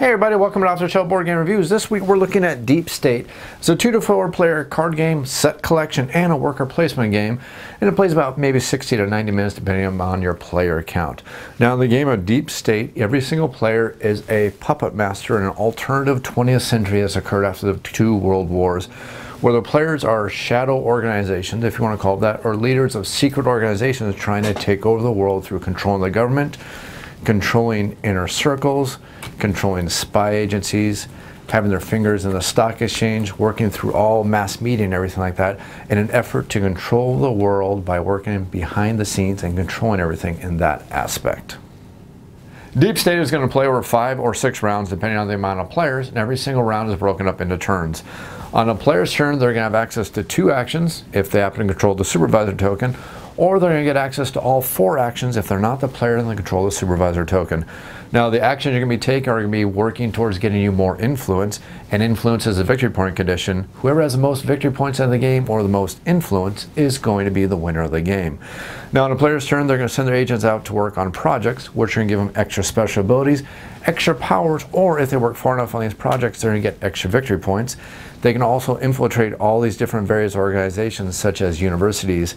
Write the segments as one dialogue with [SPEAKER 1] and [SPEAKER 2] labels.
[SPEAKER 1] Hey everybody, welcome to Off the Shelf Board Game Reviews. This week we're looking at Deep State. It's a 2 to 4 player card game, set collection, and a worker placement game. And it plays about maybe 60 to 90 minutes depending on your player count. Now in the game of Deep State, every single player is a puppet master in an alternative 20th century that's occurred after the 2 world wars, where the players are shadow organizations, if you want to call it that, or leaders of secret organizations trying to take over the world through controlling the government, controlling inner circles, controlling spy agencies, having their fingers in the stock exchange, working through all mass media and everything like that in an effort to control the world by working behind the scenes and controlling everything in that aspect. Deep State is going to play over 5 or 6 rounds depending on the amount of players, and every single round is broken up into turns. On a player's turn, they're going to have access to 2 actions if they happen to control the supervisor token, or they're going to get access to all 4 actions if they're not the player and they control the supervisor token. Now the actions you're going to be taking are going to be working towards getting you more influence, and influence is a victory point condition. Whoever has the most victory points in the game or the most influence is going to be the winner of the game. Now on a player's turn, they're going to send their agents out to work on projects, which are going to give them extra special abilities, extra powers, or if they work far enough on these projects, they're going to get extra victory points. They can also infiltrate all these different various organizations such as universities,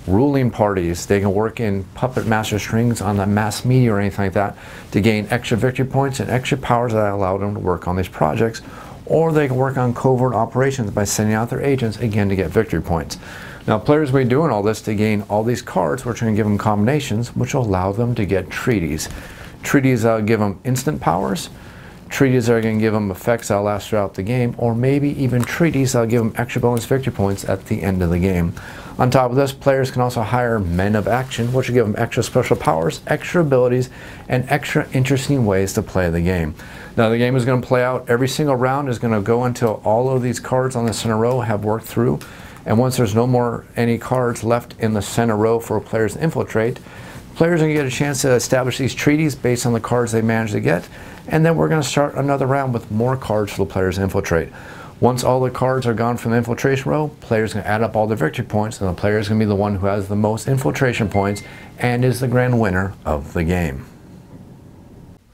[SPEAKER 1] ruling parties. They can work in puppet master strings on the mass media or anything like that to gain extra victory points and extra powers that allow them to work on these projects. Or they can work on covert operations by sending out their agents again to get victory points. Now players will be doing all this to gain all these cards, which are going to give them combinations which will allow them to get treaties. Treaties that will give them instant powers, treaties that are going to give them effects that will last throughout the game, or maybe even treaties that will give them extra bonus victory points at the end of the game. On top of this, players can also hire men of action, which will give them extra special powers, extra abilities, and extra interesting ways to play the game. Now the game is going to play out. Every single round is going to go until all of these cards on the center row have worked through. And once there's no more any cards left in the center row for players to infiltrate, players are going to get a chance to establish these treaties based on the cards they managed to get. And then we're going to start another round with more cards for the players to infiltrate. Once all the cards are gone from the infiltration row, players are going to add up all the victory points, and the player is going to be the one who has the most infiltration points and is the grand winner of the game.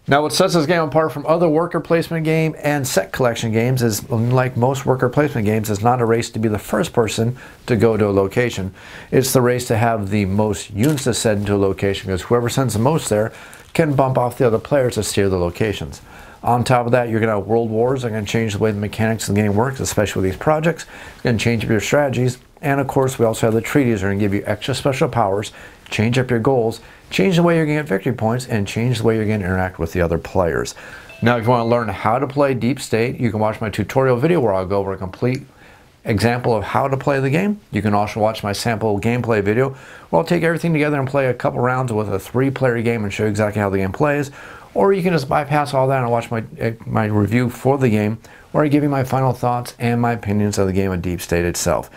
[SPEAKER 1] Now what sets this game apart from other worker placement game and set collection games is, unlike most worker placement games, it's not a race to be the first person to go to a location. It's the race to have the most units to send to a location, because whoever sends the most there can bump off the other players to steer the locations. On top of that, you're going to have world wars that are going to change the way the mechanics of the game works, especially with these projects. It's going to change up your strategies. And of course, we also have the treaties that are going to give you extra special powers, change up your goals, change the way you're going to get victory points, and change the way you're going to interact with the other players. Now, if you want to learn how to play Deep State, you can watch my tutorial video where I'll go over a complete example of how to play the game. You can also watch my sample gameplay video where I'll take everything together and play a couple rounds with a 3-player game and show you exactly how the game plays. Or you can just bypass all that and watch my review for the game, where I give you my final thoughts and my opinions of the game of Deep State itself.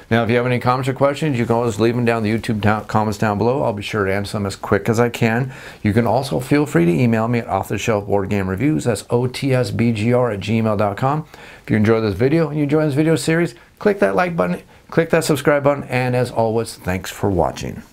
[SPEAKER 1] Now if you have any comments or questions, you can always leave them down in the YouTube comments down below. I'll be sure to answer them as quick as I can. You can also feel free to email me at offtheshelfboardgamereviews. That's otsbgr@gmail.com. If you enjoyed this video and you enjoy this video series, click that like button, click that subscribe button, and as always, thanks for watching.